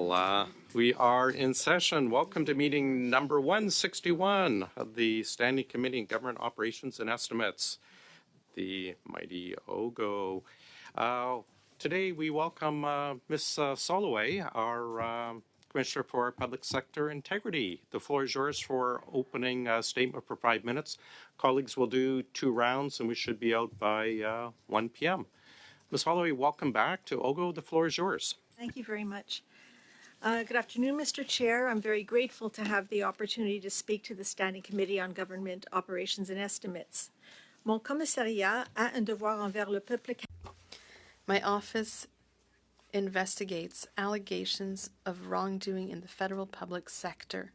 Well, we are in session. Welcome to meeting number 161 of the Standing Committee on Government Operations and Estimates, the mighty OGO. Today we welcome Ms. Soloway, our Commissioner for Public Sector Integrity. The floor is yours for opening statement for 5 minutes. Colleagues will do 2 rounds and we should be out by 1 p.m. Ms. Holloway, welcome back to OGO. The floor is yours. Thank you very much. Good afternoon, Mr. Chair. I'm very grateful to have the opportunity to speak to the Standing Committee on Government Operations and Estimates. Mon commissariat a un devoir envers le peuple. My office investigates allegations of wrongdoing in the federal public sector.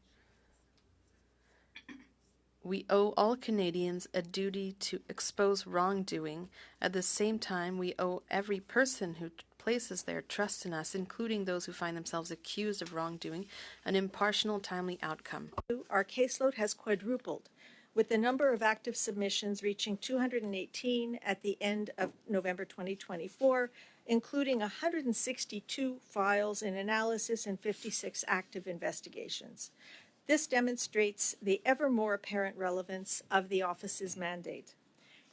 We owe all Canadians a duty to expose wrongdoing. At the same time, we owe every person who places their trust in us, including those who find themselves accused of wrongdoing, an impartial, timely outcome. Our caseload has quadrupled, with the number of active submissions reaching 218 at the end of November 2024, including 162 files in analysis and 56 active investigations. This demonstrates the ever more apparent relevance of the office's mandate.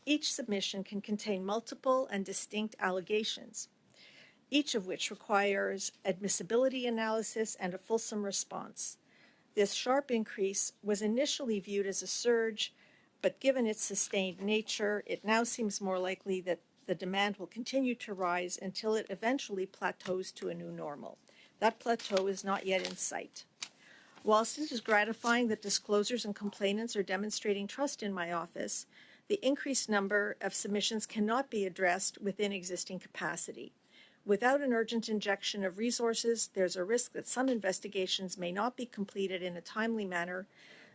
Each submission can contain multiple and distinct allegations, each of which requires admissibility analysis and a fulsome response. This sharp increase was initially viewed as a surge, but given its sustained nature, it now seems more likely that the demand will continue to rise until it eventually plateaus to a new normal. That plateau is not yet in sight. Whilst it is gratifying that disclosures and complainants are demonstrating trust in my office, the increased number of submissions cannot be addressed within existing capacity. Without an urgent injection of resources, there's a risk that some investigations may not be completed in a timely manner,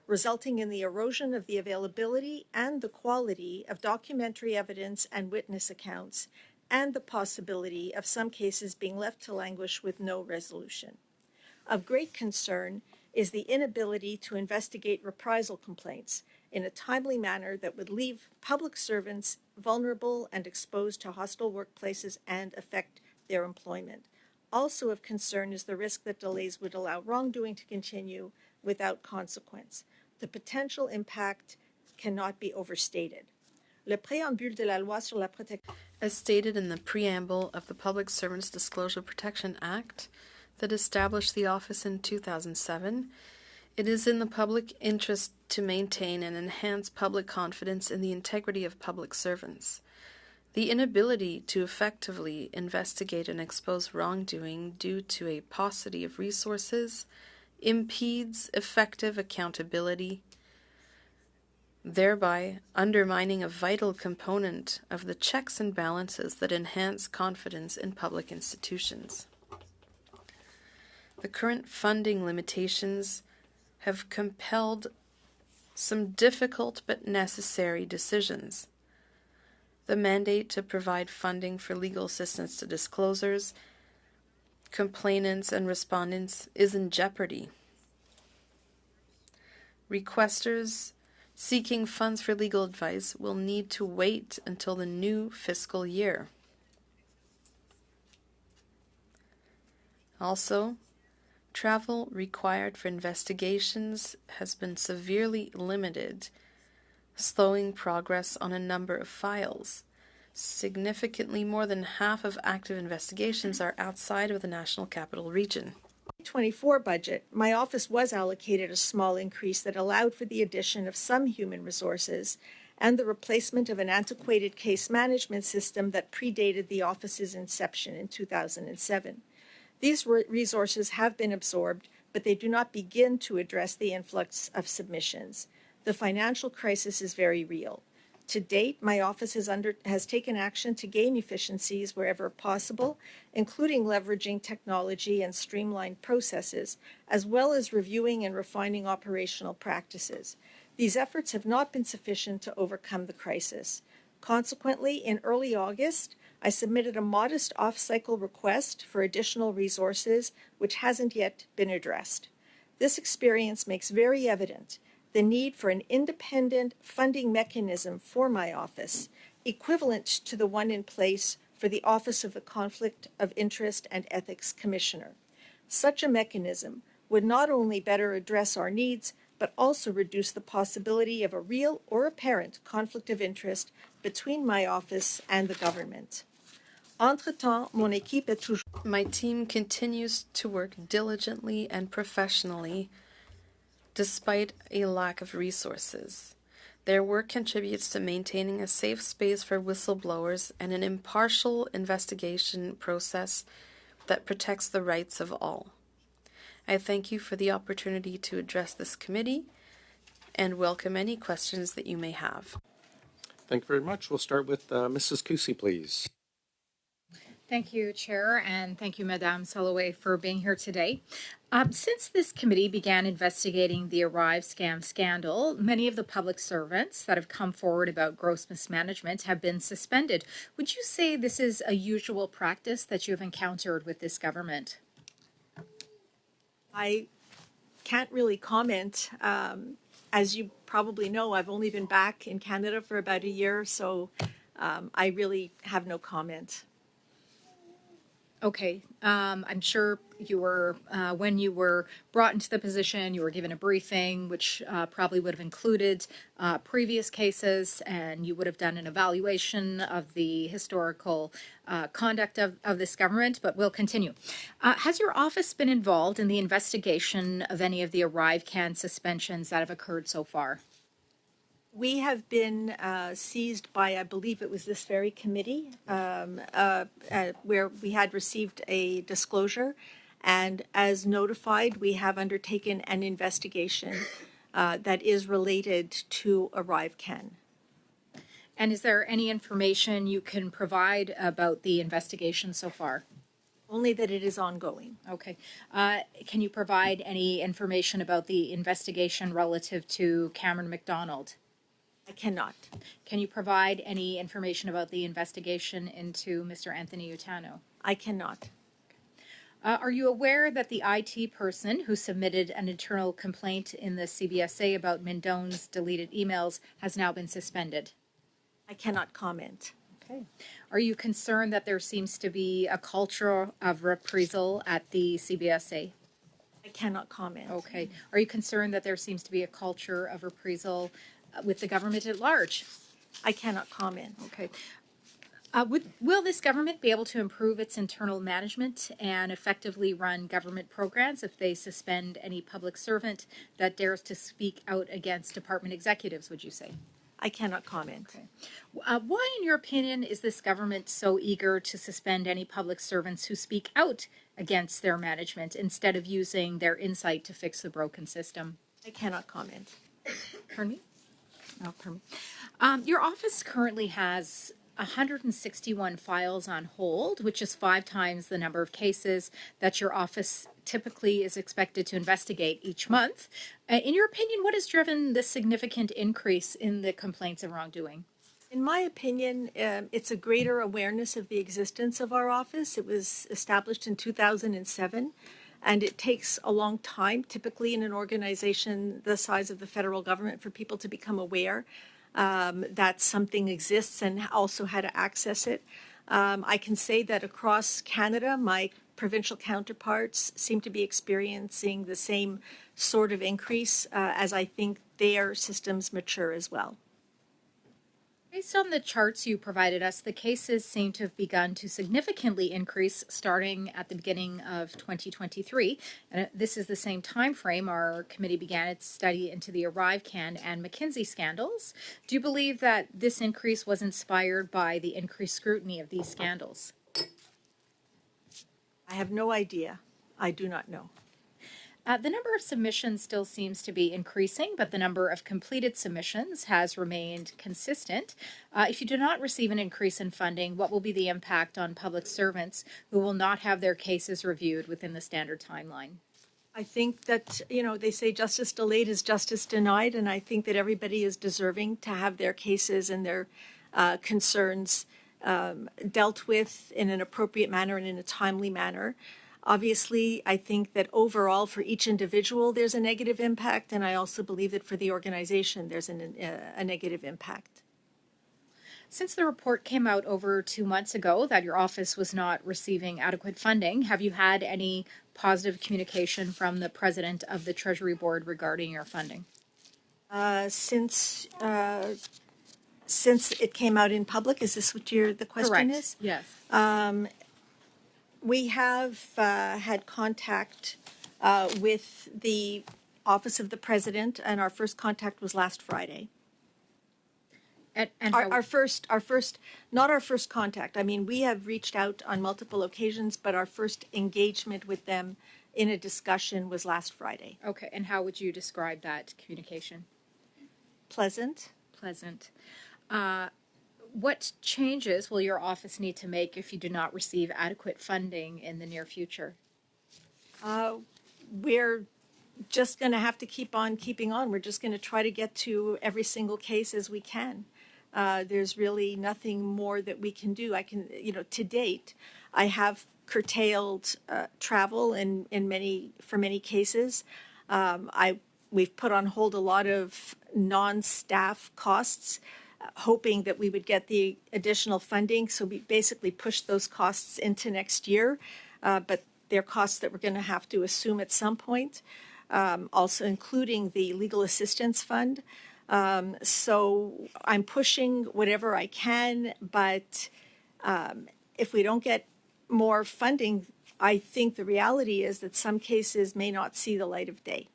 resulting in the erosion of the availability and the quality of documentary evidence and witness accounts, and the possibility of some cases being left to languish with no resolution. Of great concern is the inability to investigate reprisal complaints in a timely manner that would leave public servants vulnerable and exposed to hostile workplaces and affect their employment. Also of concern is the risk that delays would allow wrongdoing to continue without consequence. The potential impact cannot be overstated. Le préambule de la loi sur la protection. As stated in the preamble of the Public Servants Disclosure Protection Act that established the office in 2007, it is in the public interest to maintain and enhance public confidence in the integrity of public servants. The inability to effectively investigate and expose wrongdoing due to a paucity of resources impedes effective accountability, thereby undermining a vital component of the checks and balances that enhance confidence in public institutions. The current funding limitations have compelled some difficult but necessary decisions. The mandate to provide funding for legal assistance to disclosures, complainants, and respondents is in jeopardy. Requesters seeking funds for legal advice will need to wait until the new fiscal year. Also, travel required for investigations has been severely limited, slowing progress on a number of files. Significantly more than half of active investigations are outside of the National Capital Region. 2024 budget, my office was allocated a small increase that allowed for the addition of some human resources and the replacement of an antiquated case management system that predated the office's inception in 2007. These resources have been absorbed, but they do not begin to address the influx of submissions. The financial crisis is very real. To date, my office has taken action to gain efficiencies wherever possible, including leveraging technology and streamlined processes, as well as reviewing and refining operational practices. These efforts have not been sufficient to overcome the crisis. Consequently, in early August, I submitted a modest off-cycle request for additional resources, which hasn't yet been addressed. This experience makes very evident the need for an independent funding mechanism for my office, equivalent to the one in place for the Office of the Conflict of Interest and Ethics Commissioner. Such a mechanism would not only better address our needs, but also reduce the possibility of a real or apparent conflict of interest between my office and the government. Entre-temps, mon équipe est toujours... My team continues to work diligently and professionally despite a lack of resources. Their work contributes to maintaining a safe space for whistleblowers and an impartial investigation process that protects the rights of all. I thank you for the opportunity to address this committee and welcome any questions that you may have. Thank you very much. We'll start with Mrs. Cusi, please. Thank you, Chair, and thank you, Madame Soloway, for being here today. Since this committee began investigating the ArriveCan scandal, many of the public servants that have come forward about gross mismanagement have been suspended. Would you say this is a usual practice that you have encountered with this government? I can't really comment. As you probably know, I've only been back in Canada for about a year, so I really have no comment. Okay. I'm sure you were, when you were brought into the position, you were given a briefing, which probably would have included previous cases, and you would have done an evaluation of the historical conduct of this government, but we'll continue. Has your office been involved in the investigation of any of the ArriveCan suspensions that have occurred so far? We have been seized by, I believe it was this very committee, where we had received a disclosure, and as notified, we have undertaken an investigation that is related to ArriveCan. And is there any information you can provide about the investigation so far? Only that it is ongoing. Okay. Can you provide any information about the investigation relative to Cameron McDonald? I cannot. Can you provide any information about the investigation into Mr. Anthony Utano? I cannot. Are you aware that the IT person who submitted an internal complaint in the CBSA about Mendone's deleted emails has now been suspended? I cannot comment. Okay. Are you concerned that there seems to be a culture of reprisal at the CBSA? I cannot comment. Okay. Are you concerned that there seems to be a culture of reprisal with the government at large? I cannot comment. Okay. Will this government be able to improve its internal management and effectively run government programs if they suspend any public servant that dares to speak out against department executives, would you say? I cannot comment. Okay. Why, in your opinion, is this government so eager to suspend any public servants who speak out against their management instead of using their insight to fix the broken system? I cannot comment. Pardon me? Oh, pardon me. Your office currently has 161 files on hold, which is 5 times the number of cases that your office typically is expected to investigate each month. In your opinion, what has driven this significant increase in the complaints of wrongdoing? In my opinion, it's a greater awareness of the existence of our office. It was established in 2007, and it takes a long time, typically in an organization the size of the federal government, for people to become aware that something exists and also how to access it. I can say that across Canada, my provincial counterparts seem to be experiencing the same sort of increase as I think their systems mature as well. Based on the charts you provided us, the cases seem to have begun to significantly increase starting at the beginning of 2023. And this is the same time frame our committee began its study into the ArriveCan and McKinsey scandals. Do you believe that this increase was inspired by the increased scrutiny of these scandals? I have no idea. I do not know. The number of submissions still seems to be increasing, but the number of completed submissions has remained consistent. If you do not receive an increase in funding, what will be the impact on public servants who will not have their cases reviewed within the standard timeline? I think that, they say justice delayed is justice denied, and I think that everybody is deserving to have their cases and their concerns dealt with in an appropriate manner and in a timely manner. Obviously, I think that overall for each individual there's a negative impact, and I also believe that for the organization there's a negative impact. Since the report came out over 2 months ago that your office was not receiving adequate funding, have you had any positive communication from the president of the Treasury Board regarding your funding? Since it came out in public, is this what the question is? Yes. We have had contact with the Office of the President, and our first contact was last Friday. And Our first, not our first contact. I mean, we have reached out on multiple occasions, but our first engagement with them in a discussion was last Friday. okay, and how would you describe that communication? Pleasant. Pleasant. What changes will your office need to make if you do not receive adequate funding in the near future? We're just going to have to keep on keeping on. We're just going to try to get to every single case as we can. There's really nothing more that we can do. To date, I have curtailed travel for many cases. We've put on hold a lot of non-staff costs, hoping that we would get the additional funding. So we basically pushed those costs into next year, but they're costs that we're going to have to assume at some point, also including the legal assistance fund. So I'm pushing whatever I can, but if we don't get more funding, I think the reality is that some cases may not see the light of day.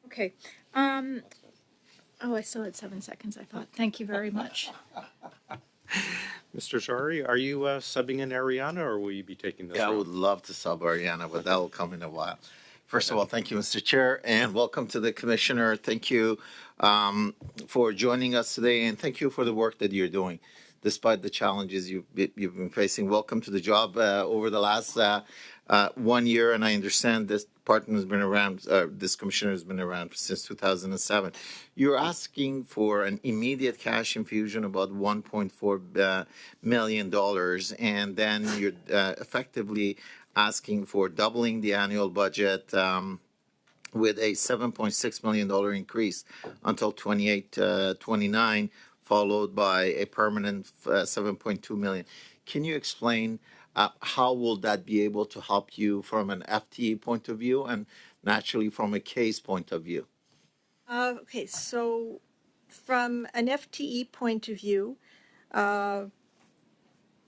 Okay. I still had 7 seconds, I thought. Thank you very much. Mr. Zari, are you subbing in Ariana, or will you be taking this Yeah, I role? would love to sub Ariana, but that will come in a while. First of all, thank you, Mr. Chair, and welcome to the Commissioner. Thank you for joining us today, and thank you for the work that you're doing, despite the challenges you've been facing. Welcome to the job over the last 1 year, and I understand this partner has been around, this commissioner has been around since 2007. You're asking for an immediate cash infusion, about $1.4 million, and then you're effectively asking for doubling the annual budget with a $7.6 million increase until 28-29, followed by a permanent $7.2 million. Can you explain how will that be able to help you from an FTE point of view and naturally from a case point of view? Okay, so from an FTE point of view,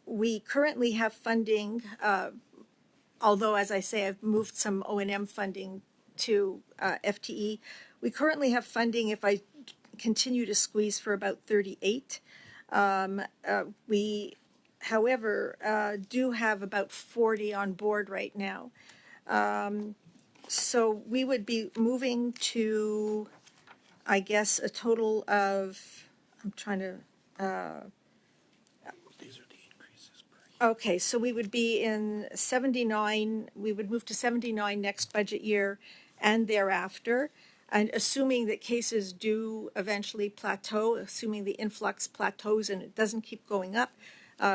we currently have funding, although, as I say, I've moved some O&M funding to FTE. We currently have funding, if I continue to squeeze, for about 38. We, however, do have about 40 on board right now. So we would be moving to, I guess, a total of, I'm trying to, These are the increases per year. okay, so we would be in 79, we would move to 79 next budget year and thereafter. And assuming that cases do eventually plateau, assuming the influx plateaus and it doesn't keep going up,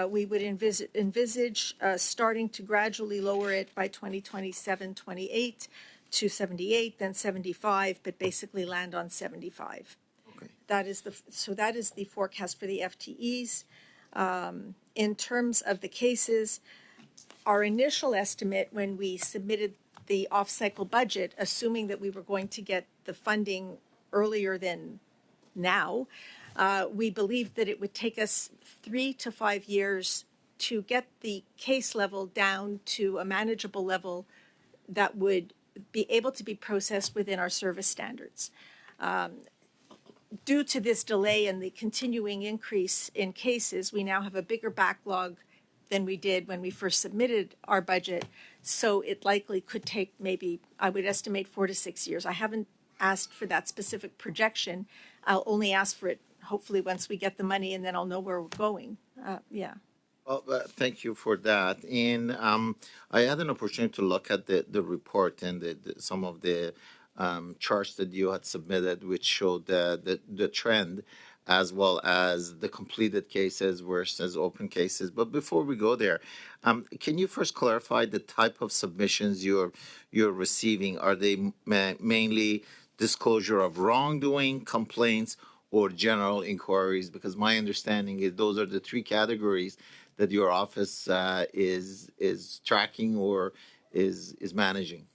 we would envisage starting to gradually lower it by 2027, 28 to 78, then 75, but basically land on 75. Okay. That is the forecast for the FTEs. In terms of the cases, our initial estimate when we submitted the off-cycle budget, assuming that we were going to get the funding earlier than now, we believed that it would take us 3 to 5 years to get the case level down to a manageable level that would be able to be processed within our service standards. Due to this delay and the continuing increase in cases, we now have a bigger backlog than we did when we first submitted our budget. So it likely could take maybe, I would estimate, 4 to 6 years. I haven't asked for that specific projection. I'll only ask for it hopefully once we get the money, and then I'll know where we're going. Yeah. Well, thank you for that. And I had an opportunity to look at the report and some of the charts that you had submitted, which showed the trend as well as the completed cases versus open cases. But before we go there, can you first clarify the type of submissions you're receiving? Are they mainly disclosure of wrongdoing, complaints, or general inquiries? Because my understanding is those are the three categories that your office is tracking or is managing.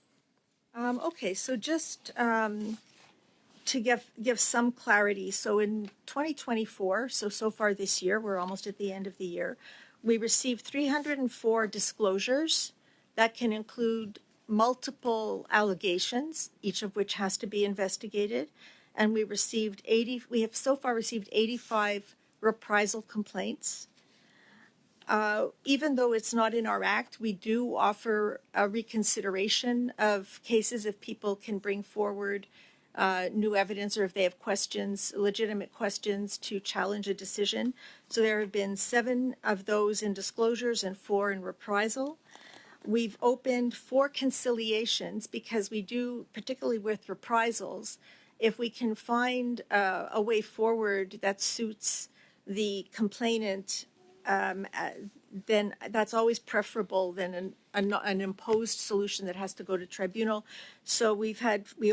Okay, so just to give some clarity, so in 2024, so far this year, we're almost at the end of the year, we received 304 disclosures that can include multiple allegations, each of which has to be investigated, and we have so far received 85 reprisal complaints. Even though it's not in our act, we do offer a reconsideration of cases if people can bring forward new evidence or if they have questions, legitimate questions to challenge a decision. So there have been 7 of those in disclosures and 4 in reprisal. We've opened 4 conciliations because we do, particularly with reprisals, if we can find a way forward that suits the complainant, then that's always preferable than an imposed solution that has to go to tribunal. So we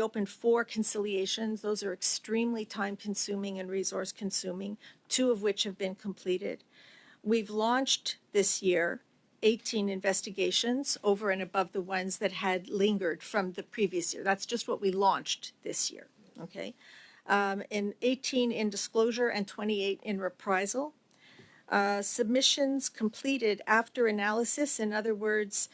opened 4 conciliations. Those are extremely time-consuming and resource-consuming, 2 of which have been completed. We've launched this year 18 investigations over and above the ones that had lingered from the previous year. That's just what we launched this year, okay? In 18 in disclosure and 28 in reprisal. Submissions completed after analysis. In other words,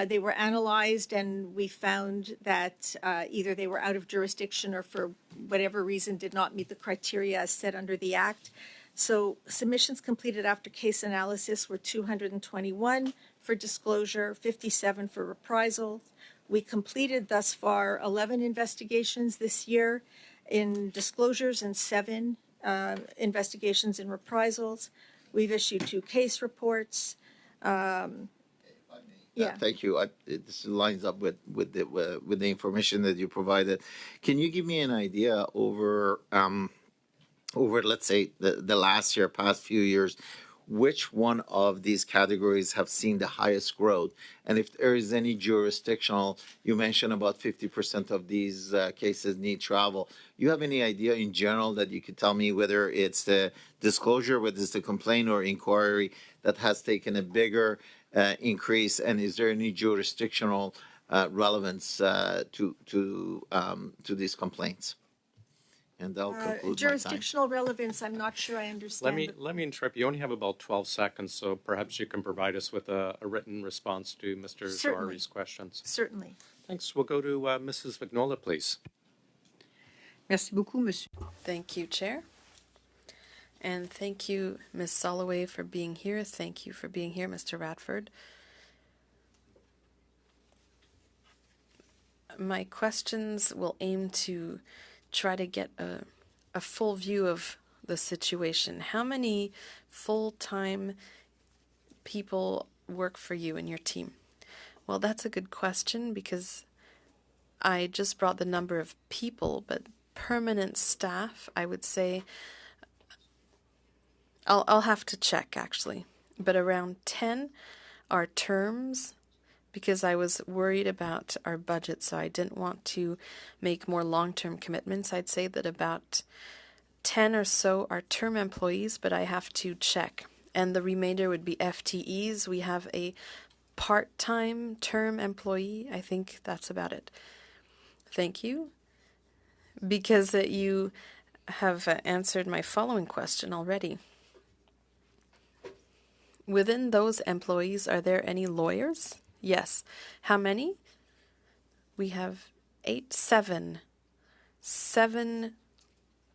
they were analyzed and we found that either they were out of jurisdiction or for whatever reason did not meet the criteria as set under the Act. So submissions completed after case analysis were 221 for disclosure, 57 for reprisal. We completed thus far 11 investigations this year in disclosures and 7 investigations in reprisals. We've issued 2 case reports. Yeah. Thank you. This lines up with the information that you provided. Can you give me an idea over let's say the last year, past few years, which one of these categories have seen the highest growth? And if there is any jurisdictional, you mentioned about 50% of these cases need travel. You have any idea in general that you could tell me whether it's the disclosure, whether it's the complaint or inquiry that has taken a bigger increase? And is there any jurisdictional relevance to these complaints? And that'll conclude jurisdictional relevance, I'm not sure I understand. Let me interrupt. You only have about 12 seconds, so perhaps you can provide us with a written response to Mr. Zawari's questions. Certainly. Thanks. We'll go to Mrs. Vignola, please. Merci beaucoup, monsieur. Thank you, Chair. And thank you, Ms. Soloway, for being here. Thank you for being here, Mr. Radford. My questions will aim to try to get a full view of the situation. How many full-time people work for you and your team? Well, that's a good question because I just brought the number of people, but permanent staff, I would say, I'll have to check actually, but around 10 are terms, because I was worried about our budget, so I didn't want to make more long-term commitments. I'd say that about 10 or so are term employees, but I have to check. And the remainder would be FTEs. We have a part-time term employee. I think that's about it. Thank you. Because you have answered my following question already. Within those employees, are there any lawyers? Yes. How many? We have 7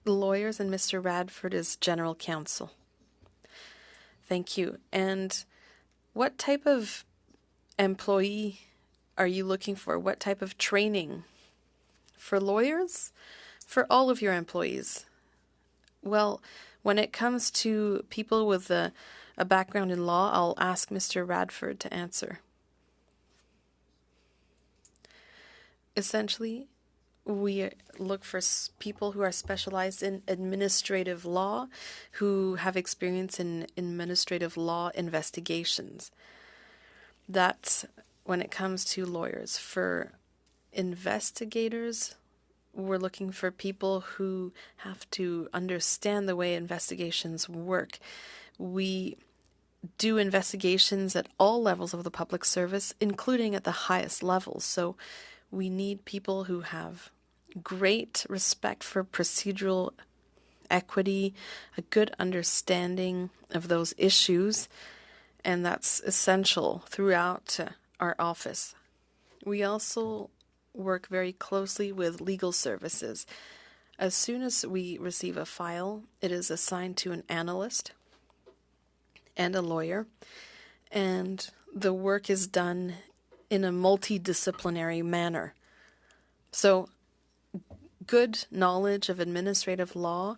lawyers, and Mr. Radford is general counsel. Thank you. And what type of employee are you looking for? What type of training? For lawyers? For all of your employees? Well, when it comes to people with a background in law, I'll ask Mr. Radford to answer. Essentially, we look for people who are specialized in administrative law, who have experience in administrative law investigations. That's when it comes to lawyers. For investigators, we're looking for people who have to understand the way investigations work. We do investigations at all levels of the public service, including at the highest levels. So we need people who have great respect for procedural equity, a good understanding of those issues, and that's essential throughout our office. We also work very closely with legal services. As soon as we receive a file, it is assigned to an analyst and a lawyer, and the work is done in a multidisciplinary manner. So, good knowledge of administrative law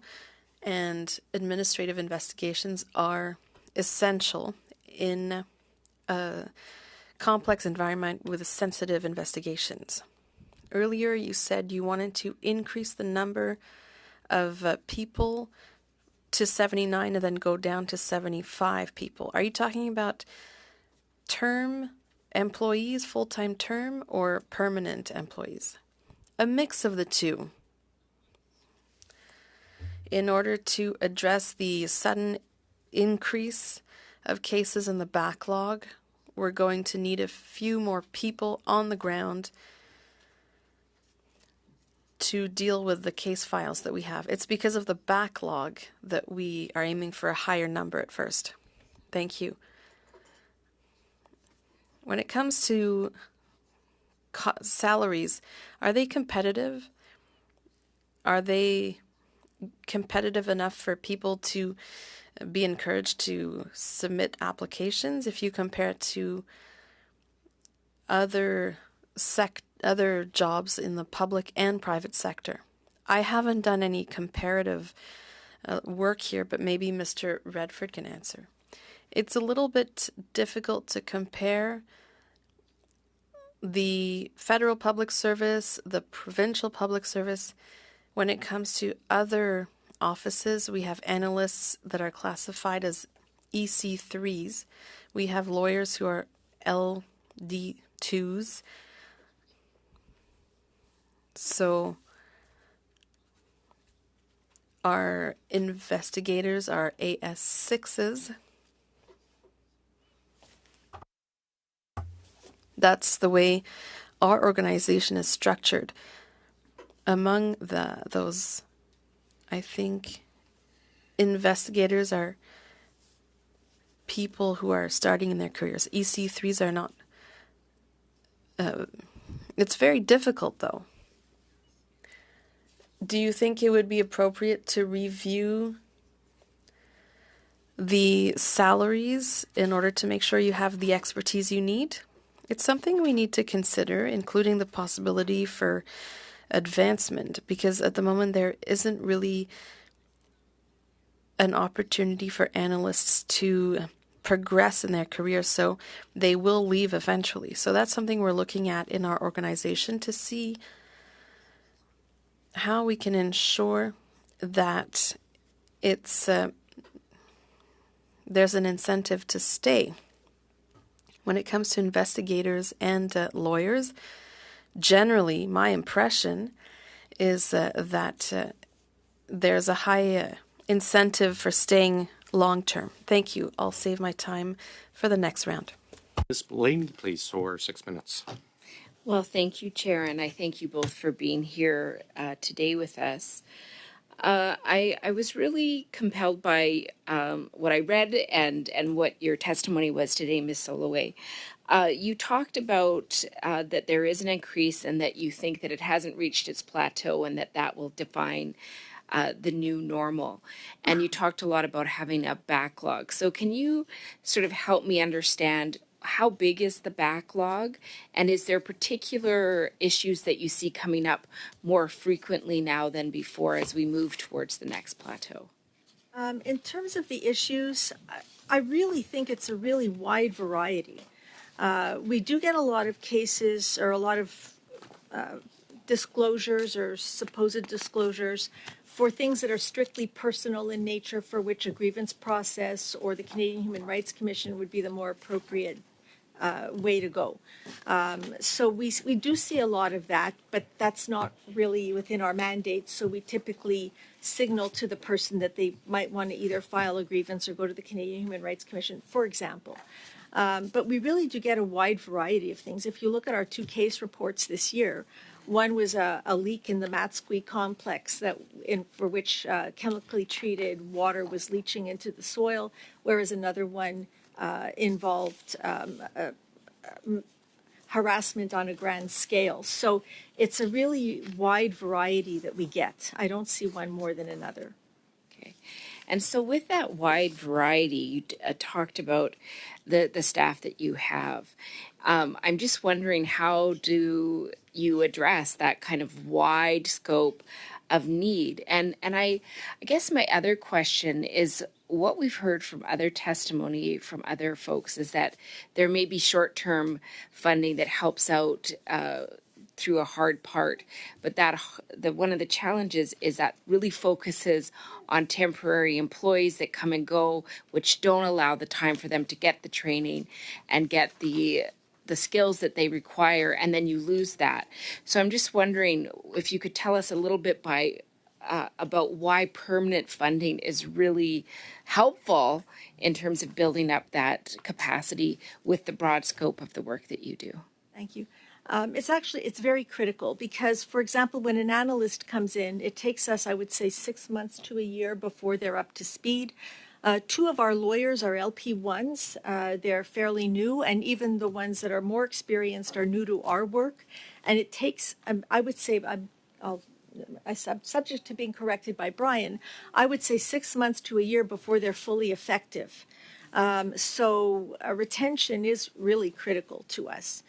and administrative investigations are essential in a complex environment with sensitive investigations. Earlier, you said you wanted to increase the number of people to 79 and then go down to 75 people. Are you talking about term employees, full-time term, or permanent employees? A mix of the two. In order to address the sudden increase of cases in the backlog, we're going to need a few more people on the ground to deal with the case files that we have. It's because of the backlog that we are aiming for a higher number at first. Thank you. When it comes to salaries, are they competitive? Are they competitive enough for people to be encouraged to submit applications if you compare it to other jobs in the public and private sector? I haven't done any comparative work here, but maybe Mr. Redford can answer. It's a little bit difficult to compare the federal public service, the provincial public service. When it comes to other offices, we have analysts that are classified as EC3s. We have lawyers who are LD2s. So our investigators are AS6s. That's the way our organization is structured. Among those, I think investigators are people who are starting in their careers. EC3s are not. It's very difficult, though. Do you think it would be appropriate to review the salaries in order to make sure you have the expertise you need? It's something we need to consider, including the possibility for advancement, because at the moment there isn't really an opportunity for analysts to progress in their career, so they will leave eventually. So that's something we're looking at in our organization to see how we can ensure that it's there's an incentive to stay. When it comes to investigators and lawyers, generally, my impression is that there's a high incentive for staying long term. Thank you. I'll save my time for the next round. Ms. Blaney, please, for 6 minutes. Well, thank you, Chair, and I thank you both for being here today with us. I was really compelled by what I read and what your testimony was today, Ms. Soloway. You talked about that there is an increase and that you think that it hasn't reached its plateau and that will define the new normal. And you talked a lot about having a backlog. So can you sort of help me understand how big is the backlog, and is there particular issues that you see coming up more frequently now than before as we move towards the next plateau? In terms of the issues, I really think it's a really wide variety. We do get a lot of cases or a lot of disclosures or supposed disclosures for things that are strictly personal in nature, for which a grievance process or the Canadian Human Rights Commission would be the more appropriate way to go. So we do see a lot of that, but that's not really within our mandate. So we typically signal to the person that they might want to either file a grievance or go to the Canadian Human Rights Commission, for example. But we really do get a wide variety of things. If you look at our 2 case reports this year, one was a leak in the Matsqui complex for which chemically treated water was leaching into the soil, whereas another one involved harassment on a grand scale. So it's a really wide variety that we get. I don't see one more than another. Okay. And so with that wide variety, you talked about the staff that you have. I'm just wondering, how do you address that kind of wide scope of need? And I guess my other question is, what we've heard from other testimony from other folks is that there may be short-term funding that helps out through a hard part, but that one of the challenges is that really focuses on temporary employees that come and go, which don't allow the time for them to get the training and get the skills that they require, and then you lose that. So I'm just wondering if you could tell us a little bit about why permanent funding is really helpful in terms of building up that capacity with the broad scope of the work that you do. Thank you. It's very critical because, for example, when an analyst comes in, it takes us, I would say, 6 months to a year before they're up to speed. 2 of our lawyers are LP1s. They're fairly new, and even the ones that are more experienced are new to our work. And it takes, I would say, I'm subject to being corrected by Brian, I would say 6 months to a year before they're fully effective. So retention is really critical to us.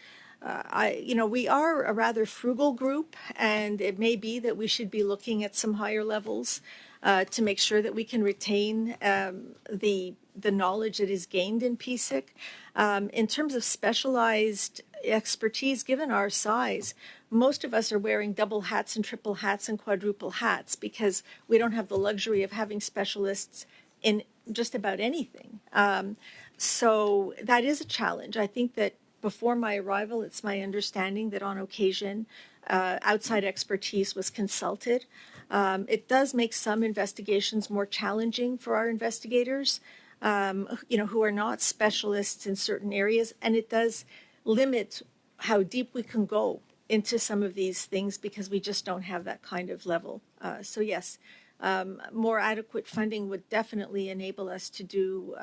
We are a rather frugal group, and it may be that we should be looking at some higher levels to make sure that we can retain the knowledge that is gained in PSIC. In terms of specialized expertise, given our size, most of us are wearing double hats and triple hats and quadruple hats because we don't have the luxury of having specialists in just about anything. So that is a challenge. I think that before my arrival, it's my understanding that on occasion, outside expertise was consulted. It does make some investigations more challenging for our investigators, who are not specialists in certain areas, and it does limit how deep we can go into some of these things because we just don't have that kind of level. So yes, more adequate funding would definitely enable us to do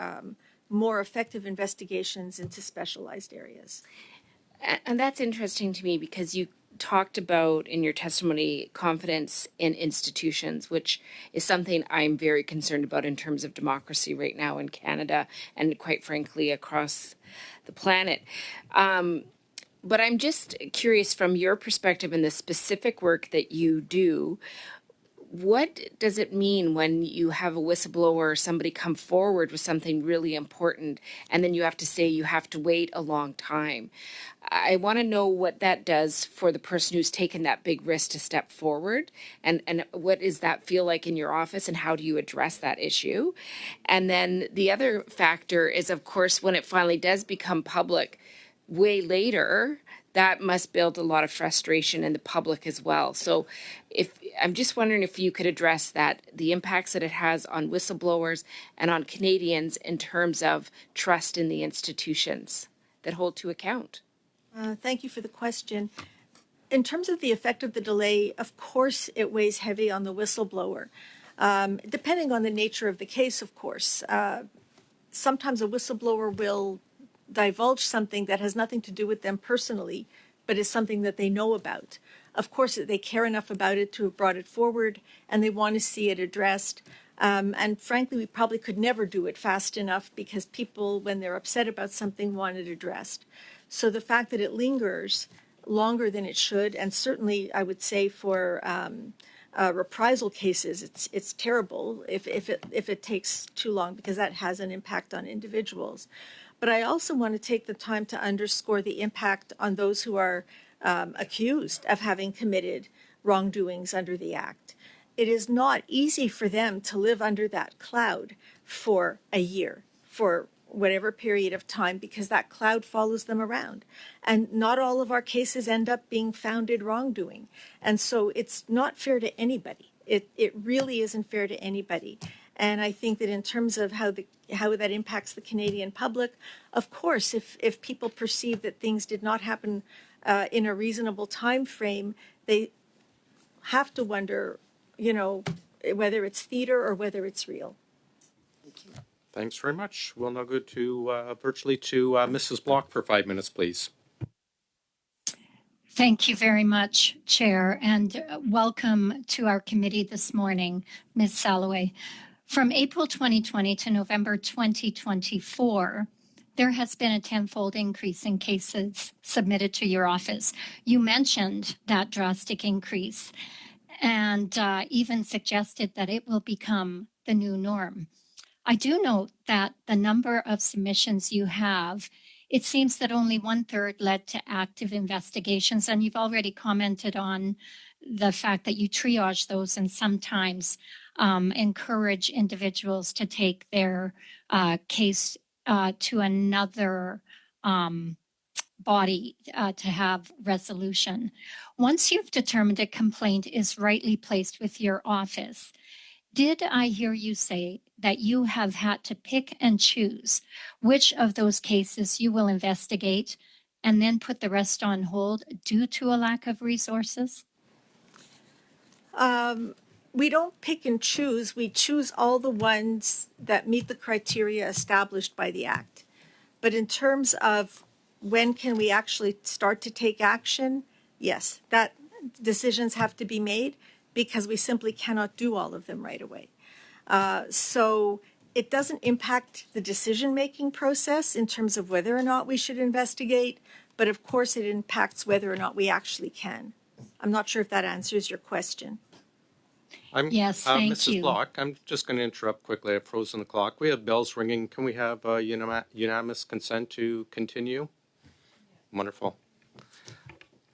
more effective investigations into specialized areas. And that's interesting to me because you talked about in your testimony confidence in institutions, which is something I'm very concerned about in terms of democracy right now in Canada and quite frankly across the planet. But I'm just curious from your perspective in the specific work that you do, what does it mean when you have a whistleblower or somebody come forward with something really important and then you have to say you have to wait a long time? I want to know what that does for the person who's taken that big risk to step forward, and what does that feel like in your office, and how do you address that issue? And then the other factor is, of course, when it finally does become public way later, that must build a lot of frustration in the public as well. So I'm just wondering if you could address that, the impacts that it has on whistleblowers and on Canadians in terms of trust in the institutions that hold to account. Thank you for the question. In terms of the effect of the delay, of course, it weighs heavy on the whistleblower. Depending on the nature of the case, of course. Sometimes a whistleblower will divulge something that has nothing to do with them personally, but is something that they know about. Of course, they care enough about it to have brought it forward, and they want to see it addressed. And frankly, we probably could never do it fast enough because people, when they're upset about something, want it addressed. So the fact that it lingers longer than it should, and certainly I would say for reprisal cases, it's terrible if it takes too long because that has an impact on individuals. But I also want to take the time to underscore the impact on those who are accused of having committed wrongdoings under the Act. It is not easy for them to live under that cloud for a year, for whatever period of time, because that cloud follows them around. And not all of our cases end up being founded wrongdoing. And so it's not fair to anybody. It really isn't fair to anybody. And I think that in terms of how that impacts the Canadian public, of course, if people perceive that things did not happen in a reasonable time frame, they have to wonder, whether it's theater or whether it's real. Thanks very much. We'll now go to virtually to Mrs. Block for 5 minutes, please. Thank you very much, Chair, and welcome to our committee this morning, Ms. Salloway. From April 2020 to November 2024, there has been a tenfold increase in cases submitted to your office. You mentioned that drastic increase and even suggested that it will become the new norm. I do note that the number of submissions you have, it seems that only 1/3 led to active investigations, and you've already commented on the fact that you triage those and sometimes encourage individuals to take their case to another body to have resolution. Once you've determined a complaint is rightly placed with your office, did I hear you say that you have had to pick and choose which of those cases you will investigate and then put the rest on hold due to a lack of resources? We don't pick and choose. We choose all the ones that meet the criteria established by the Act. But in terms of when can we actually start to take action, yes, that decisions have to be made because we simply cannot do all of them right away. So it doesn't impact the decision-making process in terms of whether or not we should investigate, but of course it impacts whether or not we actually can. I'm not sure if that answers your question. Yes, thank Mrs. you. Block, I'm just going to interrupt quickly. I've frozen the clock. We have bells ringing. Can we have unanimous consent to continue? Wonderful.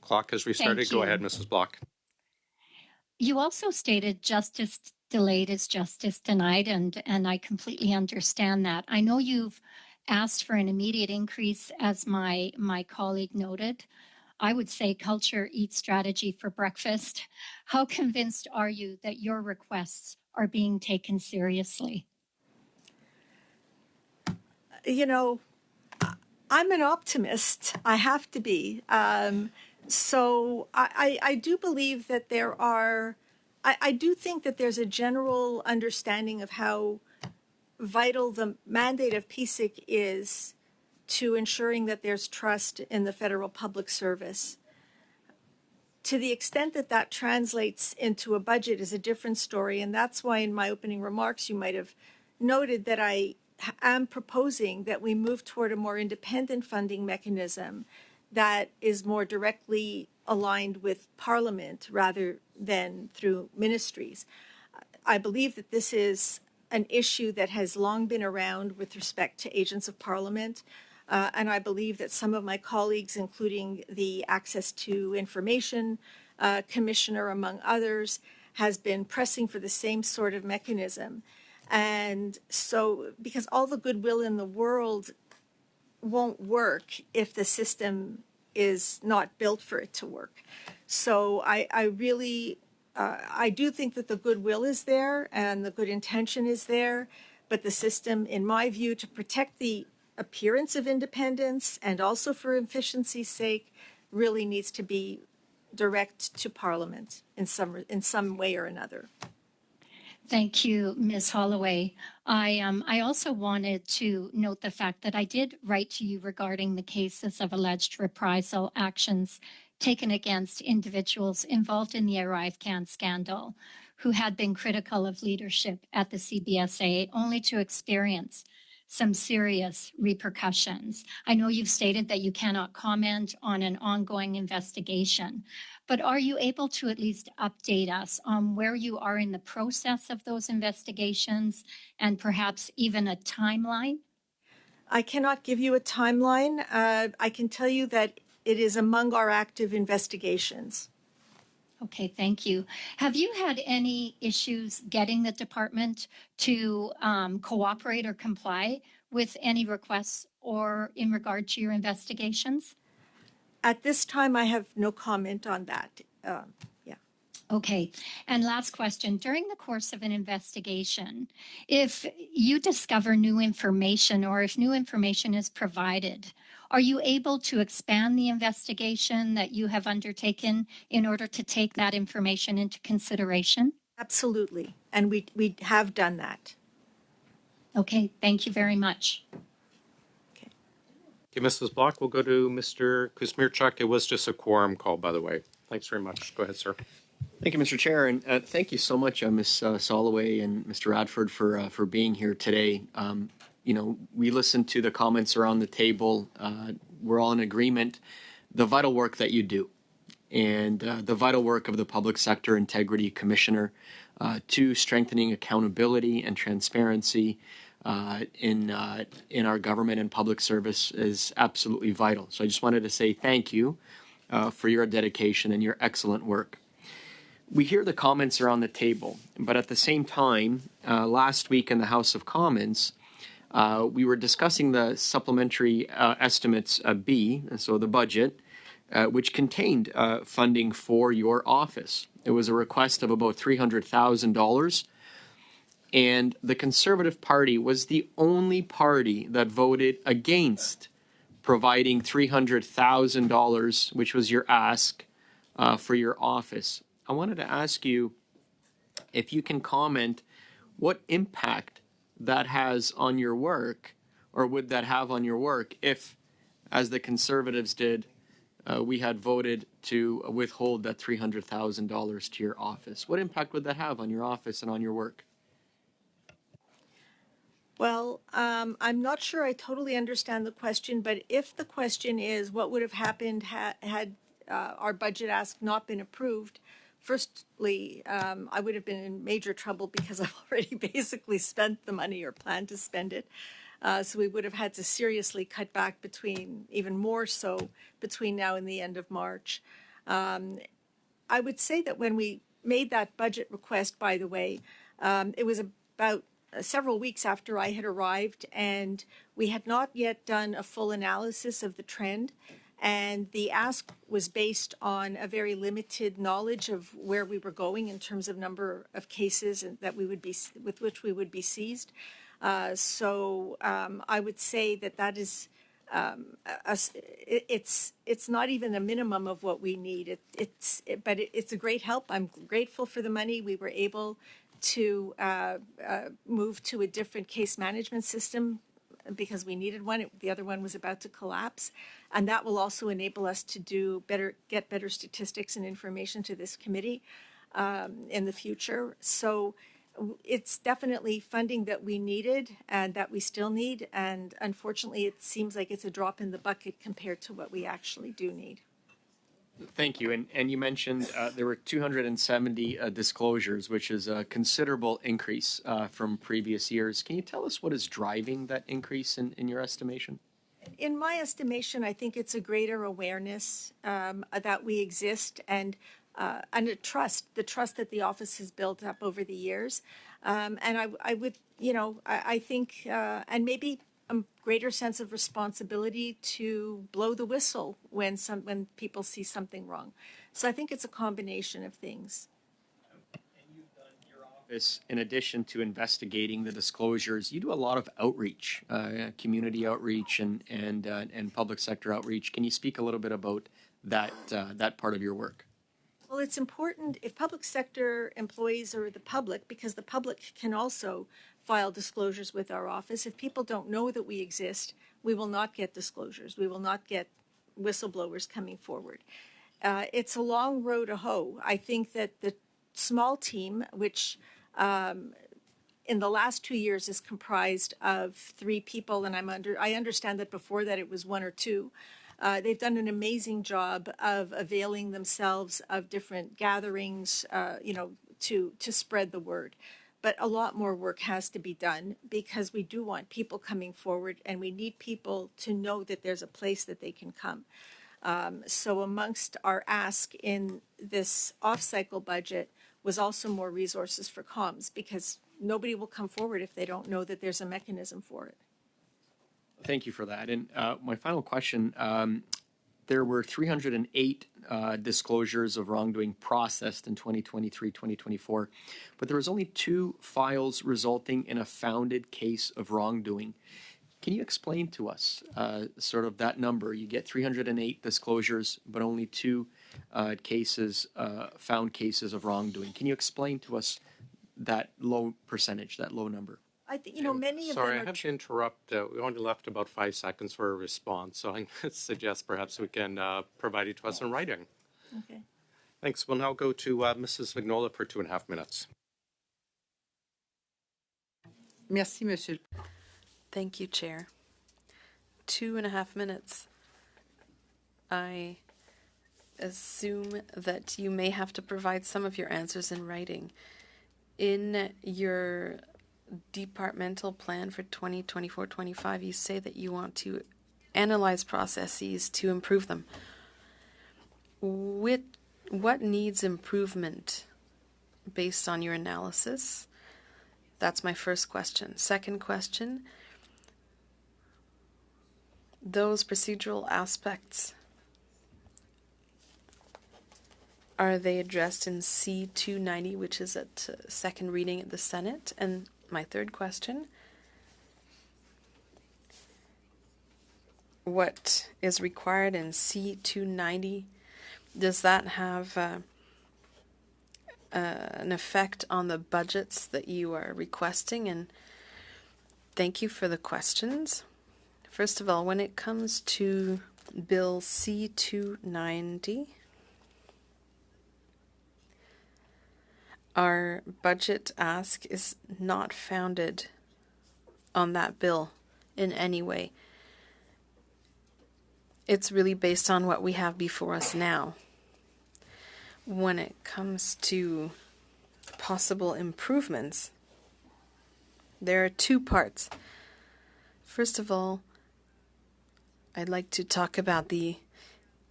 Clock has restarted. Thank Go you. ahead, Mrs. Block. You also stated justice delayed is justice denied, and I completely understand that. I know you've asked for an immediate increase, as my colleague noted. I would say culture eats strategy for breakfast. How convinced are you that your requests are being taken seriously? I'm an optimist. I have to be. So I do believe that I do think that there's a general understanding of how vital the mandate of PSIC is to ensuring that there's trust in the federal public service. To the extent that that translates into a budget is a different story, and that's why in my opening remarks you might have noted that I am proposing that we move toward a more independent funding mechanism that is more directly aligned with Parliament rather than through ministries. I believe that this is an issue that has long been around with respect to agents of Parliament. And I believe that some of my colleagues, including the Access to Information Commissioner, among others, has been pressing for the same sort of mechanism. And so, because all the goodwill in the world won't work if the system is not built for it to work. So I really, I do think that the goodwill is there and the good intention is there, but the system, in my view, to protect the appearance of independence and also for efficiency's sake, really needs to be direct to Parliament in some way or another. Thank you, Ms. Holloway. I also wanted to note the fact that I did write to you regarding the cases of alleged reprisal actions taken against individuals involved in the ArriveCan scandal who had been critical of leadership at the CBSA only to experience some serious repercussions. I know you've stated that you cannot comment on an ongoing investigation, but are you able to at least update us on where you are in the process of those investigations and perhaps even a timeline? I cannot give you a timeline. I can tell you that it is among our active investigations. Okay, thank you. Have you had any issues getting the department to cooperate or comply with any requests or in regard to your investigations? At this time, I have no comment on that. Yeah. Okay. And last question. During the course of an investigation, if you discover new information or if new information is provided, are you able to expand the investigation that you have undertaken in order to take that information into consideration? Absolutely. And we have done that. Okay. Thank you very much. Okay. Okay, Mrs. Block, we'll go to Mr. Kuzmierczak. It was just a quorum call, by the way. Thanks very much. Go ahead, sir. Thank you, Mr. Chair, and thank you so much, Ms. Soloway and Mr. Radford for being here today. We listened to the comments around the table. We're all in agreement. The vital work that you do, and the vital work of the Public Sector Integrity Commissioner to strengthening accountability and transparency in our government and public service is absolutely vital. So I just wanted to say thank you for your dedication and your excellent work. We hear the comments around the table, but at the same time, last week in the House of Commons, we were discussing the supplementary estimates B, so the budget, which contained funding for your office. It was a request of about $300,000, and the Conservative Party was the only party that voted against providing $300,000, which was your ask for your office. I wanted to ask you if you can comment what impact that has on your work, or would that have on your work if, as the Conservatives did, we had voted to withhold that $300,000 to your office. What impact would that have on your office and on your work? Well, I'm not sure I totally understand the question, but if the question is what would have happened had our budget ask not been approved, firstly, I would have been in major trouble because I've already basically spent the money or planned to spend it. So we would have had to seriously cut back even more so between now and the end of March. I would say that when we made that budget request, by the way, it was about several weeks after I had arrived, and we had not yet done a full analysis of the trend. And the ask was based on a very limited knowledge of where we were going in terms of number of cases that with which we would be seized. So I would say that is it's not even a minimum of what we need. But it's a great help. I'm grateful for the money. We were able to move to a different case management system because we needed one. The other one was about to collapse. And that will also enable us to get better statistics and information to this committee in the future. So it's definitely funding that we needed and that we still need. And unfortunately, it seems like it's a drop in the bucket compared to what we actually do need. Thank you. And you mentioned there were 270 disclosures, which is a considerable increase from previous years. Can you tell us what is driving that increase in your estimation? In my estimation, I think it's a greater awareness that we exist and a trust, the trust that the office has built up over the years. And I would, I think, and maybe a greater sense of responsibility to blow the whistle when people see something wrong. So I think it's a combination of things. In addition to investigating the disclosures, you do a lot of outreach, community outreach and public sector outreach. Can you speak a little bit about that part of your work? Well, it's important if public sector employees are the public, because the public can also file disclosures with our office. If people don't know that we exist, we will not get disclosures. We will not get whistleblowers coming forward. It's a long road to hoe. I think that the small team, which in the last 2 years is comprised of 3 people, and I understand that before that it was 1 or 2. They've done an amazing job of availing themselves of different gatherings, to spread the word. But a lot more work has to be done because we do want people coming forward, and we need people to know that there's a place that they can come. So amongst our ask in this off-cycle budget was also more resources for comms, because nobody will come forward if they don't know that there's a mechanism for it. Thank you for that. And my final question, there were 308 disclosures of wrongdoing processed in 2023, 2024, but there was only 2 files resulting in a founded case of wrongdoing. Can you explain to us sort of that number? You get 308 disclosures, but only 2 cases, found cases of wrongdoing. Can you explain to us that low percentage, that low number? I think, many of Sorry, them I are. have to interrupt. We only left about 5 seconds for a response, so I suggest perhaps we can provide it to us in writing. Okay. Thanks. We'll now go to Mrs. Vignola for 2.5 minutes. Merci, Monsieur. Thank you, Chair. 2.5 minutes. I assume that you may have to provide some of your answers in writing. In your departmental plan for 2024-25, you say that you want to analyze processes to improve them. What needs improvement based on your analysis? That's my first question. Second question, those procedural aspects, are they addressed in C-290, which is at second reading at the Senate? And my third question, what is required in C-290? Does that have an effect on the budgets that you are requesting? And thank you for the questions. First of all, when it comes to Bill C-290, our budget ask is not founded on that bill in any way. It's really based on what we have before us now. When it comes to possible improvements, there are 2 parts. First of all, I'd like to talk about the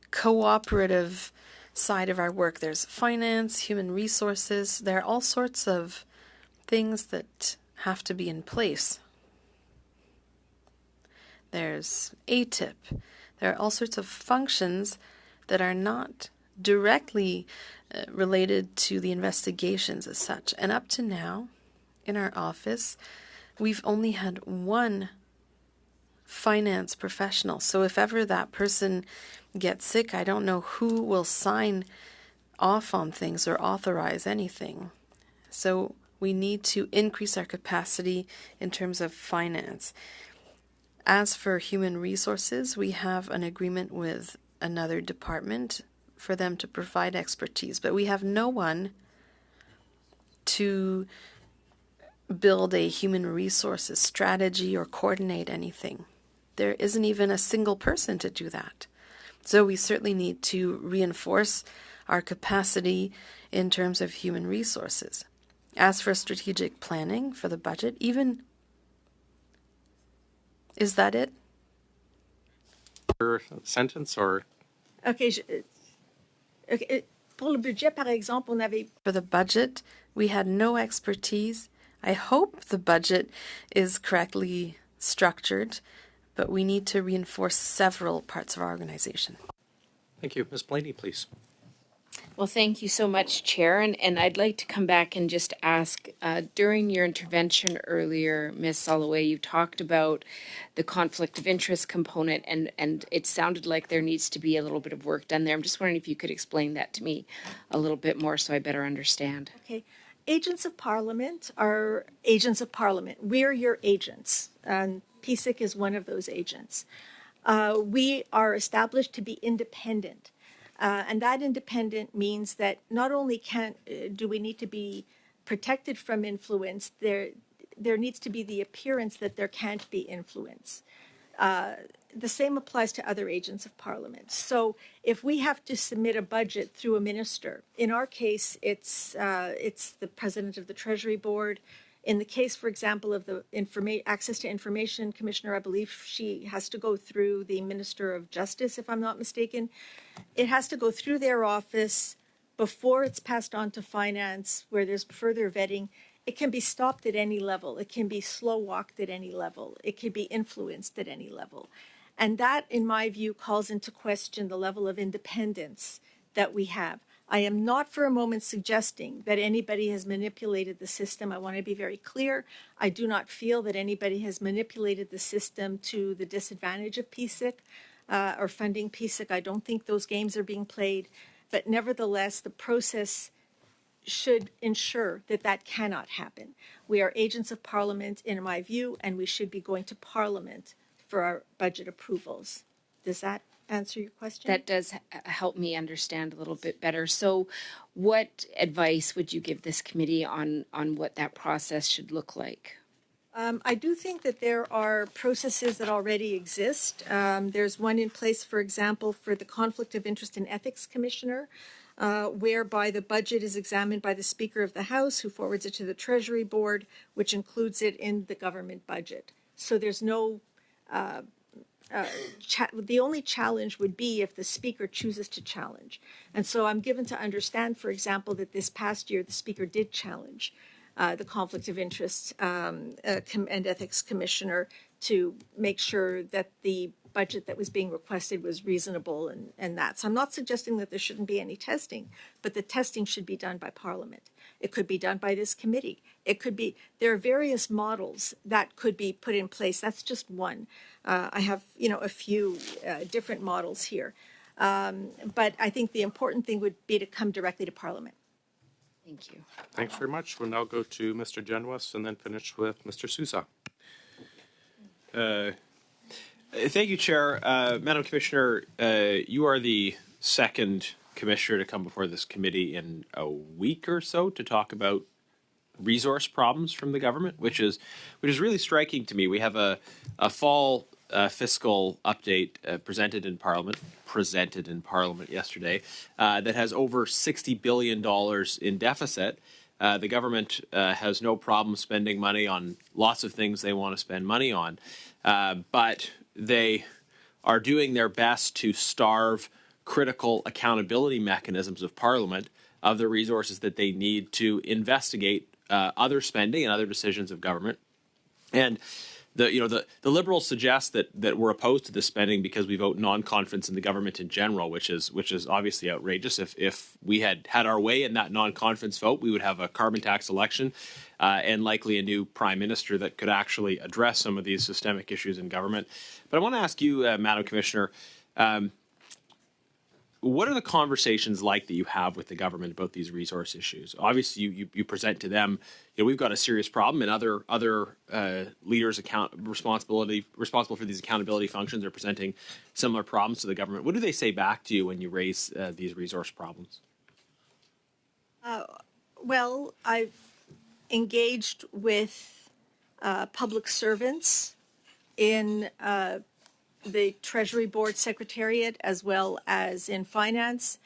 cooperative side of our work. There's finance, human resources. There are all sorts of things that have to be in place. There's ATIP. There are all sorts of functions that are not directly related to the investigations as such. And up to now, in our office, we've only had 1 finance professional. So if ever that person gets sick, I don't know who will sign off on things or authorize anything. So we need to increase our capacity in terms of finance. As for human resources, we have an agreement with another department for them to provide expertise, but we have no one to build a human resources strategy or coordinate anything. There isn't even a single person to do that. So we certainly need to reinforce our capacity in terms of human resources. As for strategic planning for the budget, even, is that it? Sentence or? Okay. Pour le budget, par exemple, on avait. For the budget, we had no expertise. I hope the budget is correctly structured, but we need to reinforce several parts of our organization. Thank you. Ms. Blaney, please. Well, thank you so much, Chair. And I'd like to come back and just ask, during your intervention earlier, Ms. Soloway, you talked about the conflict of interest component, and it sounded like there needs to be a little bit of work done there. I'm just wondering if you could explain that to me a little bit more so I better understand. Okay. Agents of Parliament are agents of Parliament. We're your agents, and PSIC is one of those agents. We are established to be independent. And that independent means that not only do we need to be protected from influence, there needs to be the appearance that there can't be influence. The same applies to other agents of Parliament. So if we have to submit a budget through a minister, in our case, it's the president of the Treasury Board. In the case, for example, of the Access to Information Commissioner, I believe she has to go through the Minister of Justice, if I'm not mistaken. It has to go through their office before it's passed on to finance, where there's further vetting. it can be stopped at any level. It can be slow walked at any level. It can be influenced at any level. And that, in my view, calls into question the level of independence that we have. I am not for a moment suggesting that anybody has manipulated the system. I want to be very clear. I do not feel that anybody has manipulated the system to the disadvantage of PSIC or funding PSIC. I don't think those games are being played. But nevertheless, the process should ensure that that cannot happen. We are agents of Parliament, in my view, and we should be going to Parliament for our budget approvals. Does that answer your question? That does help me understand a little bit better. So what advice would you give this committee on what that process should look like? I do think that there are processes that already exist. There's one in place, for example, for the Conflict of Interest and Ethics Commissioner, whereby the budget is examined by the Speaker of the House, who forwards it to the Treasury Board, which includes it in the government budget. So there's no the only challenge would be if the Speaker chooses to challenge. And so I'm given to understand, for example, that this past year the Speaker did challenge the Conflict of Interest and Ethics Commissioner to make sure that the budget that was being requested was reasonable and that. So I'm not suggesting that there shouldn't be any testing, but the testing should be done by Parliament. It could be done by this committee. It could be, there are various models that could be put in place. That's just one. I have, a few different models here. But I think the important thing would be to come directly to Parliament. Thank you. Thanks very much. We'll now go to Mr. Genuis and then finish with Mr. Sousa. Thank you, Chair. Madam Commissioner, you are the second commissioner to come before this committee in a week or so to talk about resource problems from the government, which is really striking to me. We have a fall fiscal update presented in Parliament yesterday that has over $60 billion in deficit. The government has no problem spending money on lots of things they want to spend money on, but they are doing their best to starve critical accountability mechanisms of Parliament of the resources that they need to investigate other spending and other decisions of government. And the Liberals suggest that we're opposed to this spending because we vote non-confidence in the government in general, which is obviously outrageous. If we had our way in that non-confidence vote, we would have a carbon tax election and likely a new prime minister that could actually address some of these systemic issues in government. But I want to ask you, Madam Commissioner, what are the conversations like that you have with the government about these resource issues? Obviously, you present to them, we've got a serious problem, and other leaders responsible for these accountability functions are presenting similar problems to the government. What do they say back to you when you raise these resource problems? Well, I've engaged with public servants in the Treasury Board Secretariat as well as in finance.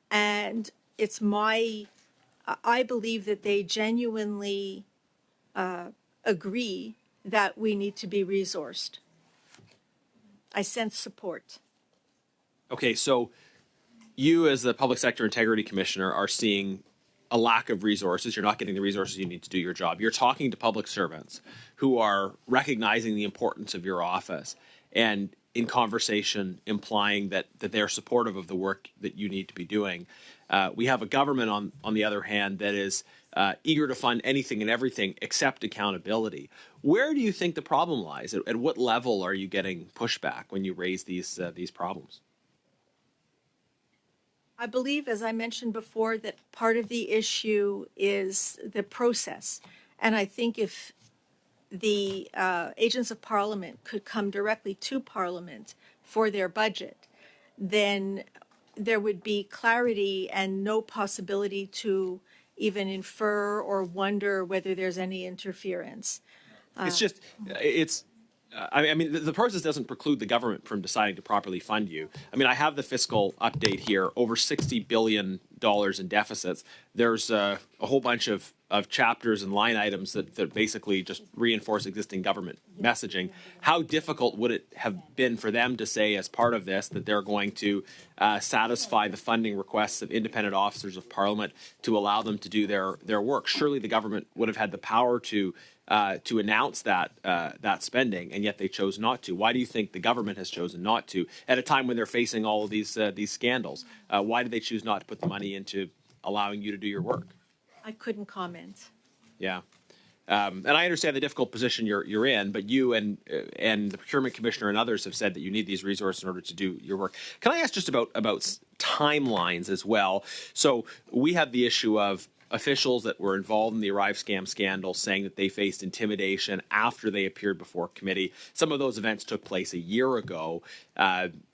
And it's I believe that they genuinely agree that we need to be resourced. I sense support. Okay, so you as the Public Sector Integrity Commissioner are seeing a lack of resources. You're not getting the resources you need to do your job. You're talking to public servants who are recognizing the importance of your office and in conversation implying that they're supportive of the work that you need to be doing. We have a government, on the other hand, that is eager to fund anything and everything except accountability. Where do you think the problem lies? At what level are you getting pushback when you raise these problems? I believe, as I mentioned before, that part of the issue is the process. And I think if the agents of Parliament could come directly to Parliament for their budget, then there would be clarity and no possibility to even infer or wonder whether there's any interference. I mean, the process doesn't preclude the government from deciding to properly fund you. I mean, I have the fiscal update here, over $60 billion dollars in deficits. There's a whole bunch of chapters and line items that basically just reinforce existing government messaging. How difficult would it have been for them to say as part of this that they're going to satisfy the funding requests of independent officers of Parliament to allow them to do their work? Surely the government would have had the power to announce that spending, and yet they chose not to. Why do you think the government has chosen not to at a time when they're facing all of these scandals? Why did they choose not to put the money into allowing you to do your work? I couldn't comment. Yeah. And I understand the difficult position you're in, but you and the procurement commissioner and others have said that you need these resources in order to do your work. Can I ask just about timelines as well? So we have the issue of officials that were involved in the ArriveCan scandal saying that they faced intimidation after they appeared before committee. Some of those events took place a year ago.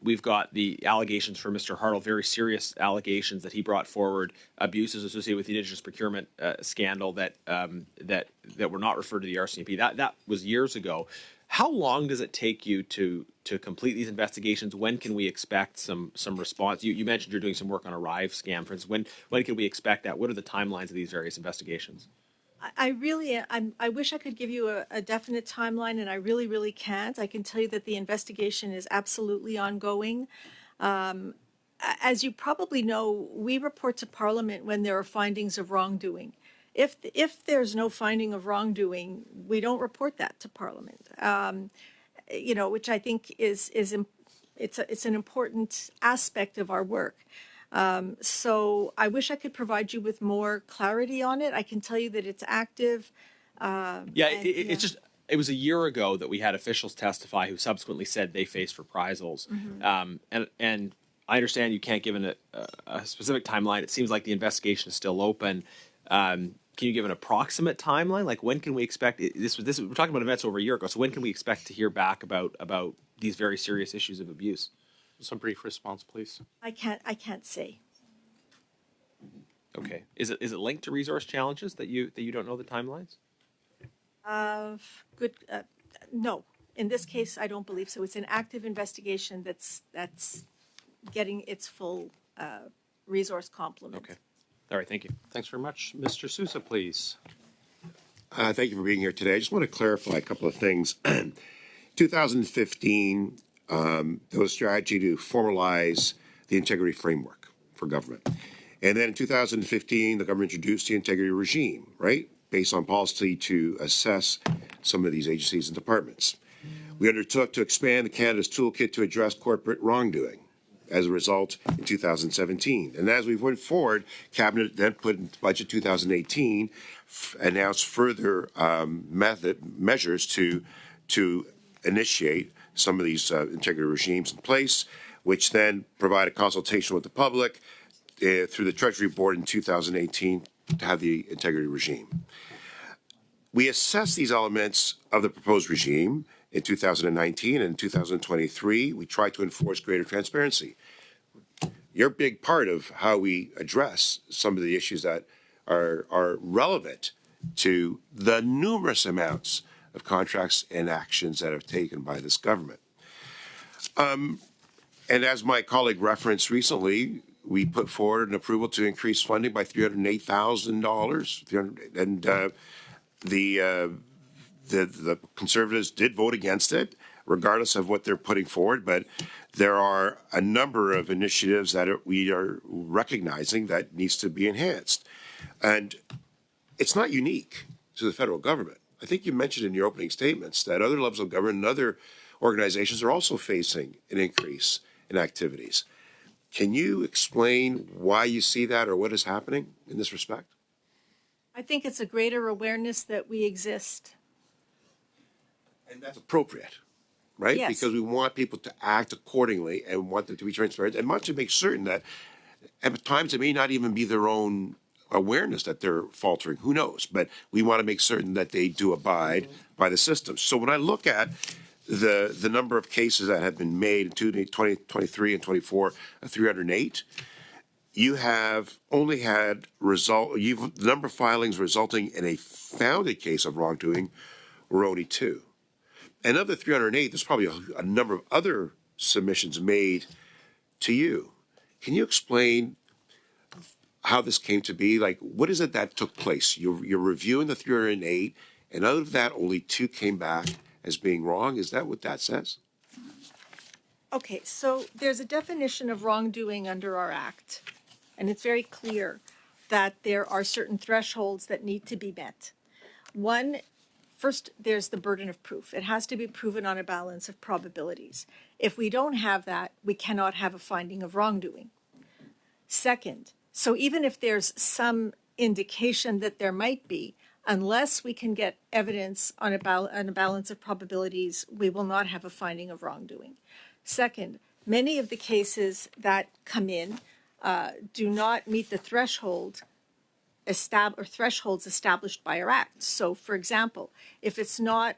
We've got the allegations for Mr. Hartle, very serious allegations that he brought forward, abuses associated with the Indigenous procurement scandal that were not referred to the RCMP. That was years ago. How long does it take you to complete these investigations? When can we expect some response? You mentioned you're doing some work on ArriveCan, for instance. When can we expect that? What are the timelines of these various investigations? I wish I could give you a definite timeline, and I really can't. I can tell you that the investigation is absolutely ongoing. As you probably know, we report to Parliament when there are findings of wrongdoing. If there's no finding of wrongdoing, we don't report that to Parliament. Which I think it's an important aspect of our work. So I wish I could provide you with more clarity on it. I can tell you that it's active. It was a year ago that we had officials testify who subsequently said they faced reprisals. Mm-hmm. And I understand you can't give a specific timeline. It seems like the investigation is still open. Can you give an approximate timeline? Like, when can we expect this? We're talking about events over a year ago. So when can we expect to hear back about these very serious issues of abuse? Some brief response, please. I can't say. Okay. Is it linked to resource challenges that you don't know the timelines? No. In this case, I don't believe so. It's an active investigation that's getting its full resource complement. Okay. All right, thank you. Thanks very much. Mr. Sousa, please. Thank you for being here today. I just want to clarify a couple of things. 2015, there was a strategy to formalize the integrity framework for government. And then in 2015, the government introduced the integrity regime, right, based on policy to assess some of these agencies and departments. We undertook to expand Canada's toolkit to address corporate wrongdoing. As a result, in 2017. And as we went forward, Cabinet then put in budget 2018, announced further measures to initiate some of these integrity regimes in place, which then provided consultation with the public through the Treasury Board in 2018 to have the integrity regime. We assessed these elements of the proposed regime in 2019 and 2023, we tried to enforce greater transparency. You're a big part of how we address some of the issues that are relevant to the numerous amounts of contracts and actions that are taken by this government. And as my colleague referenced recently, we put forward an approval to increase funding by $308,000, and the Conservatives did vote against it, regardless of what they're putting forward. But there are a number of initiatives that we are recognizing that needs to be enhanced. And it's not unique to the federal government. I think you mentioned in your opening statements that other levels of government and other organizations are also facing an increase in activities. Can you explain why you see that or what is happening in this respect? I think it's a greater awareness that we exist. And that's appropriate, right? Yes. Because we want people to act accordingly and want them to be transparent and want to make certain that at times it may not even be their own awareness that they're faltering. Who knows? But we want to make certain that they do abide by the system. So when I look at the number of cases that have been made in 2023 and 24, 308, you have only had the number of filings resulting in a founded case of wrongdoing were only 2. And of the 308, there's probably a number of other submissions made to you. Can you explain how this came to be? Like, what is it that took place? You're reviewing the 308, and out of that, only 2 came back as being wrong. Is that what that says? Okay, so there's a definition of wrongdoing under our Act, and it's very clear that there are certain thresholds that need to be met. First, there's the burden of proof. It has to be proven on a balance of probabilities. If we don't have that, we cannot have a finding of wrongdoing. Second, so even if there's some indication that there might be, unless we can get evidence on a balance of probabilities, we will not have a finding of wrongdoing. Second, many of the cases that come in do not meet the thresholds established by our Act. So, for example, if it's not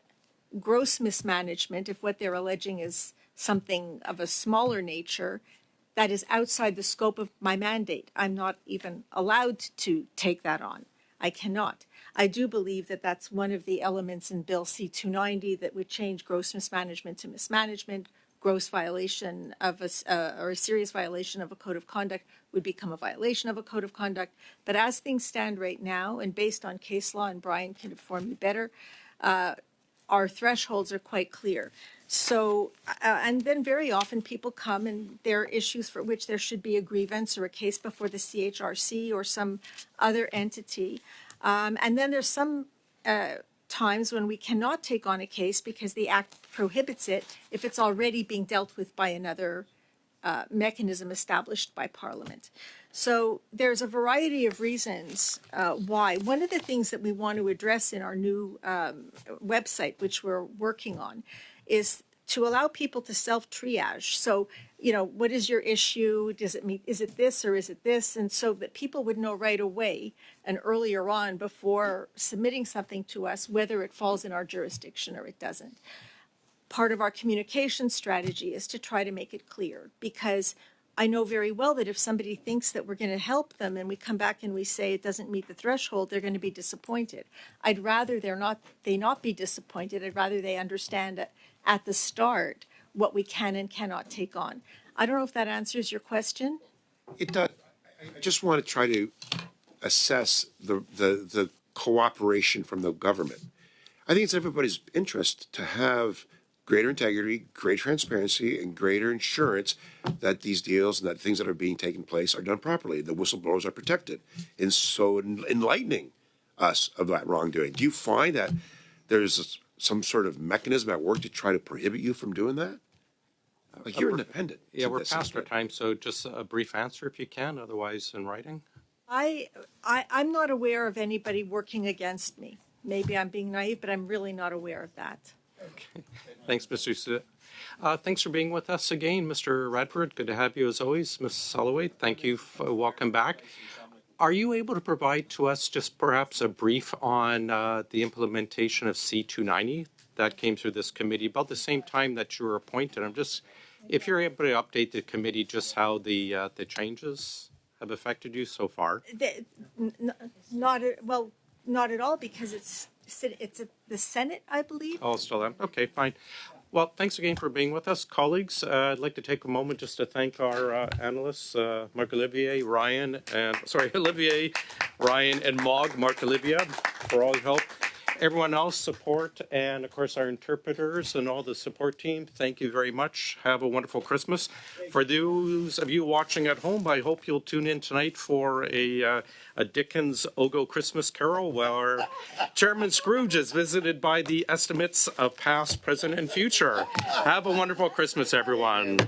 gross mismanagement, if what they're alleging is something of a smaller nature, that is outside the scope of my mandate. I'm not even allowed to take that on. I cannot. I do believe that that's one of the elements in Bill C-290 that would change gross mismanagement to mismanagement. Gross violation of or a serious violation of a code of conduct would become a violation of a code of conduct. But as things stand right now, and based on case law, and Brian can inform you better, our thresholds are quite clear. So, and then very often people come and there are issues for which there should be a grievance or a case before the CHRC or some other entity. And then there's some times when we cannot take on a case because the Act prohibits it if it's already being dealt with by another mechanism established by Parliament. So there's a variety of reasons why. One of the things that we want to address in our new website, which we're working on, is to allow people to self-triage. So, you know, what is your issue? Does it meet, is it this or is it this? And so that people would know right away and earlier on before submitting something to us, whether it falls in our jurisdiction or it doesn't. Part of our communication strategy is to try to make it clear, because I know very well that if somebody thinks that we're going to help them and we come back and we say it doesn't meet the threshold, they're going to be disappointed. I'd rather they not be disappointed. I'd rather they understand at the start what we can and cannot take on. I don't know if that answers your question. It does. I just want to try to assess the cooperation from the government. I think it's everybody's interest to have greater integrity, greater transparency, and greater insurance that these deals and that things that are being taken place are done properly. The whistleblowers are protected, and so enlightening us of that wrongdoing. Do you find that there's some sort of mechanism at work to try to prohibit you from doing that? Like, you're independent. Yeah, we're past our time, so just a brief answer if you can, otherwise in writing. I'm not aware of anybody working against me. Maybe I'm being naive, but I'm really not aware of that. Okay. Thanks, Mr. Suda. Thanks for being with us again, Mr. Radford. Good to have you as always. Ms. Soloway, thank you. Welcome back. Are you able to provide to us just perhaps a brief on the implementation of C-290 that came through this committee about the same time that you were appointed? If you're able to update the committee just how the changes have affected you so far. Not at all, because it's the Senate, I believe. Oh, still am. Okay, fine. Well, thanks again for being with us, colleagues. I'd like to take a moment just to thank our analysts, Marc-Olivier, Ryan, and Mog, Marc-Olivier, for all your help. Everyone else, support, and of course our interpreters and all the support team, thank you very much. Have a wonderful Christmas. For those of you watching at home, I hope you'll tune in tonight for a Dickens Ogo Christmas Carol, where Chairman Scrooge is visited by the estimates of past, present, and future. Have a wonderful Christmas, everyone.